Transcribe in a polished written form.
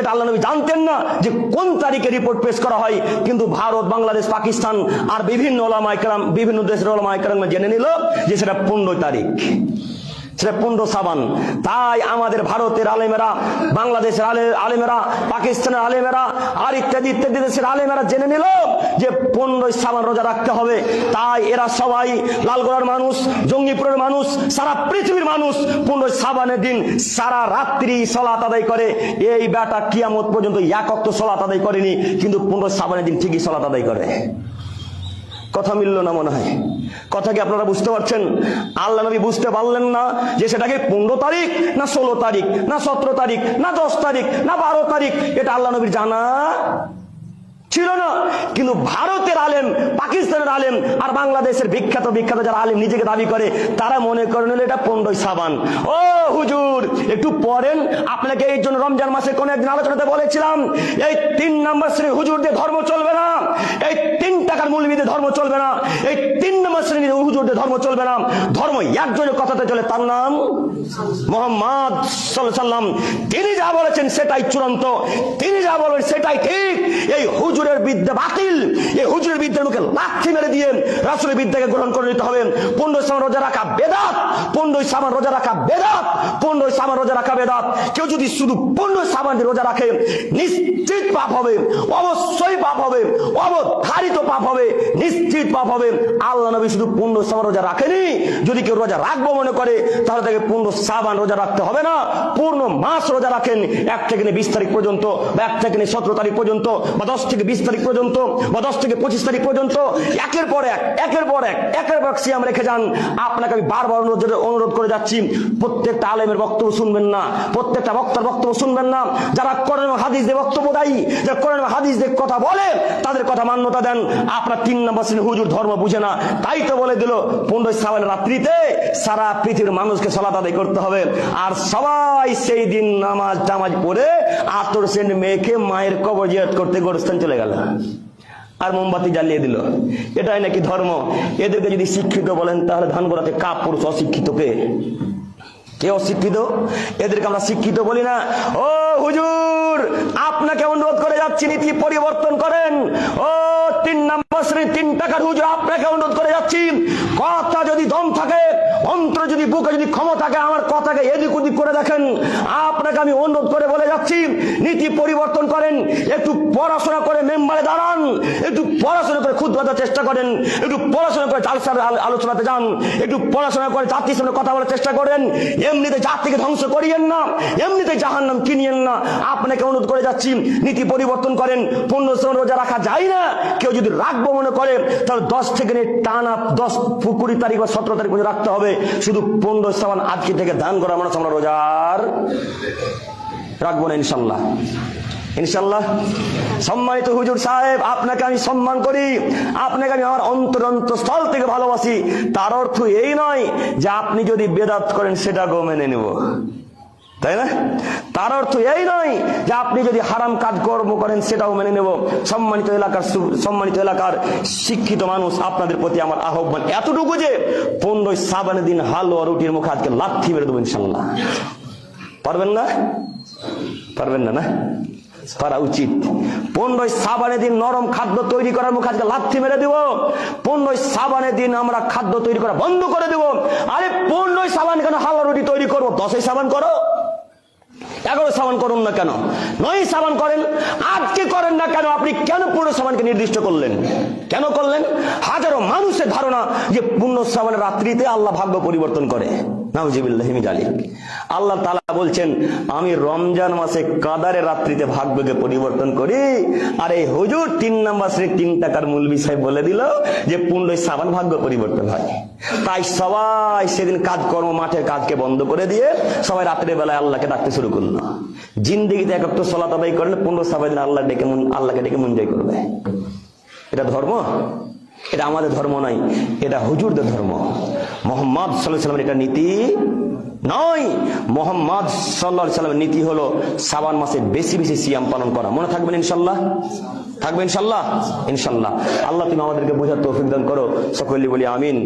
এটা আল্লাহ নবী জানতেন না যে কোন তারিখে রিপোর্ট পেশ করা হয়, কিন্তু ভারত, বাংলাদেশ, পাকিস্তান আর বিভিন্ন ওলামায়ে কেরাম, বিভিন্ন দেশের ওলামায়ে কেরাম জেনে নিল যে সেটা 15 তারিখ, সেটা 15 সাবান। তাই আমাদের ভারতের আলেমেরা, বাংলাদেশের আলেমেরা, পাকিস্তানের আলেমেরা আর ইত্যাদি ইত্যাদি দেশের আলেমেরা জেনে নিল যে 15 সাবান রোজা রাখতে হবে। তাই এরা সবাই, লালগড়ার মানুষ, জঙ্গিপুরের মানুষ, সারা পৃথিবীর মানুষ 15 সাবানের দিন সারা রাত্রি সালাত আদায় করে। এই বেটা কিয়ামত পর্যন্ত এক ওয়াক্ত সালাত আদায় করেনি, কিন্তু 15 সাবানের দিন ঠিকই সালাত আদায় করে। কথা মিলল না মনে হয়? কথা কি আপনারা বুঝতে পারছেন? আল্লাহ নবী বুঝতে পারলেন না যে সেটাকে 15 তারিখ না 16 তারিখ না 17 তারিখ না 10 তারিখ না 12 তারিখ, এটা আল্লাহ নবীর জানা ছিল না। কিন্তু ভারতের আলেম, পাকিস্তানের আলেম আর বাংলাদেশের বিখ্যাত বিখ্যাত যারা আলেম নিজেকে দাবি করে, তারা মনে করেন এটা 15 সাবান। ও হুজুর একটু পড়েন, আপনাকে এই জন্য রমজান মাসে কোন একদিন আলোচনাতে বলেছিলাম, এই 3 নম্বর শ্রেণীর হুজুরদের ধর্ম চলবে না, এই 3 টাকার মৌলবীদের ধর্ম চলবে না, এই 3 নম্বর শ্রেণীর হুজুরদের ধর্ম চলবে না। ধর্ম একজনের কথাতে চলে, তার নাম মুহাম্মদ সাল্লাল্লাহু আলাইহি ওয়াসাল্লাম। তিনি যা বলেছেন সেটাই চূড়ান্ত, তিনি যা বলবেন সেটাই ঠিক। এই হুজুরের বিদ্যা বাতিল, এই হুজুরের বিদ্যার মুখে লাথি মেরে দিয়ে রাসূলের বিদ্যাকে গ্রহণ করে নিতে হবে। 15 সাবান রোজা রাখা বেদাত, 15 সাবান রোজা রাখা বেদাত, 15 সাবান রোজা রাখা বেদাত। কেউ যদি শুধু 15 সাবান রোজা রাখে নিশ্চিত পাপ হবে, অবশ্যই পাপ হবে, অবধারিত পাপ হবে, নিশ্চিত পাপ হবে। আল্লাহ নবী শুধু 15 সাবান রোজা রাখেনি। যদি কেউ রোজা রাখবো মনে করে, তাহলে তাকে 15 সাবান রোজা রাখতে হবে না, পূর্ণ মাস রোজা রাখেন। 1 থেকে 20 তারিখ পর্যন্ত, বা 1 থেকে 17 তারিখ পর্যন্ত, বা 10 থেকে 20 তারিখ পর্যন্ত, বা 10 থেকে 25 তারিখ পর্যন্ত একের পর এক সিয়াম রেখে যান। আপনাকে আমি বারবার অনুরোধ করে যাচ্ছি, প্রত্যেকটা আলেমের বক্তব্য শুনবেন না, প্রত্যেকটা বক্তার বক্তব্য শুনবেন না। যারা কোরআন এবং হাদিস দিয়ে বক্তব্য দেয়, যারা কোরআন এবং হাদিস দিয়ে কথা বলে, তাদের কথা মান্যতা দেন। আপনার 3 নম্বর শ্রেণীর হুজুর ধর্ম বুঝে না, তাই তো বলে দিল 15 সাবান রাত্রিতে সারা পৃথিবীর মানুষকে সালাত আদায় করতে হবে। আর সবাই সেই দিন নামাজ টামাজ পড়ে আতর সেন্ট মেখে মায়ের কবর জিয়ারত করতে গোরস্থান চলে গেল আর মোমবাতি জ্বালিয়ে দিল। এটাই নাকি ধর্ম? এদেরকে যদি শিক্ষিত বলেন, তাহলে ধান গোড়াতে কাপ পুরুষ অশিক্ষিতকে? কে অশিক্ষিত? এদেরকে আমরা শিক্ষিত বলি না। ও হুজুর, আপনাকে অনুরোধ করে যাচ্ছি, নীতি পরিবর্তন করেন। ও 3 নম্বর শ্রেণীর 3 টাকার হুজুর, আপনাকে অনুরোধ করে যাচ্ছি, কথা যদি দম থাকে, অন্তর যদি, বুকে যদি ক্ষমতা থাকে, আমার কথাকে এদিক ওদিক করে দেখেন। আপনাকে আমি অনুরোধ করে বলে যাচ্ছি, নীতি পরিবর্তন করেন। একটু পড়াশোনা করে মেম্বারে দাঁড়ান, একটু পড়াশোনা করে খুদ বাঁধার চেষ্টা করেন, একটু পড়াশোনা করে জালসার আলোচনাতে যান, একটু পড়াশোনা করে জাতির সামনে কথা বলার চেষ্টা করেন। এমনিতে জাতিকে ধ্বংস করিয়েন না, এমনিতে জাহান্নাম কিনিয়েন না। আপনাকে অনুরোধ করে যাচ্ছি, নীতি পরিবর্তন করেন। 15 সাবান রোজা রাখা যায় না, কেউ যদি রাখবো মনে করে, তাহলে 10 থেকে টানা 10, 20 তারিখ বা 17 তারিখ পর্যন্ত রাখতে হবে। শুধু 15 সাবান আজকে থেকে দান করা মানুষ আমরা রোজার রাখবো না ইনশাল্লাহ, ইনশাল্লাহ। সম্মানিত হুজুর সাহেব, আপনাকে আমি সম্মান করি, আপনাকে আমি আমার অন্তরস্থল থেকে ভালোবাসি। তার অর্থ এই নয় যে আপনি যদি বেদাত করেন সেটাকেও মেনে নেব, তাই না? তার অর্থ এই নয় যে আপনি যদি হারাম কাজ কর্ম করেন সেটাও মেনে নেব। সম্মানিত এলাকার শিক্ষিত মানুষ, আপনাদের প্রতি আমার আহ্বান এতটুকু যে 15 সাবানের দিন হালুয়া রুটির মুখে আজকে লাথি মেরে দেবো ইনশাল্লাহ। পারবেন না? পারবেন না? না পারা উচিত। 15 সাবানের দিন নরম খাদ্য তৈরি করার মুখে আজকে লাথি মেরে দেব। 15 সাবানের দিন আমরা খাদ্য তৈরি করা বন্ধ করে দেব। আরে 15 সাবান কেন হালুয়া রুটি তৈরি করবো? 10 সাবান করো, 11 সাবান করুন না কেন? 9 সাবান করেন, আজকে করেন না কেন? আপনি কেন 15 সাবানকে নির্দিষ্ট করলেন? কেন করলেন? হাজারো মানুষের ধারণা যে 15 সাবানের রাত্রিতে আল্লাহ ভাগ্য পরিবর্তন করে। নাউযুবিল্লাহি মিন যালিক। আল্লাহ তাআলা বলছেন, আমি রমজান মাসে কাদারের রাত্রিতে ভাগ্যকে পরিবর্তন করি। আর এই হুজুর 3 নম্বর শ্রেণীর 3 টাকার মৌলবী সাহেব বলে দিল যে 15 সাবান ভাগ্য পরিবর্তন হয়। তাই সবাই সেদিন কাজকর্ম, মাঠের কাজকে বন্ধ করে দিয়ে সবাই রাত্রে বেলায় আল্লাহকে ডাকতে শুরু করলো। জিন্দেগিতে এক ওয়াক্ত সালাত আদায় করলে 15 সাবান আল্লাহকে ডেকে মন জয় করবে। এটা ধর্ম? এটা আমাদের ধর্ম নয়, এটা হুজুরদের ধর্ম। মুহাম্মদ সাল্লাল্লাহু আলাইহি ওয়াসাল্লামের এটা নীতি নয়। মুহাম্মদ সাল্লাল্লাহু আলাইহি ওয়াসাল্লামের নীতি হলো শাবান মাসে বেশি বেশি সিয়াম পালন করা। মনে থাকবেন ইনশাআল্লাহ? থাকবে ইনশাআল্লাহ? ইনশাআল্লাহ। আল্লাহ তুমি আমাদেরকে বোঝার তৌফিক দান করো। সকলে বলি আমিন।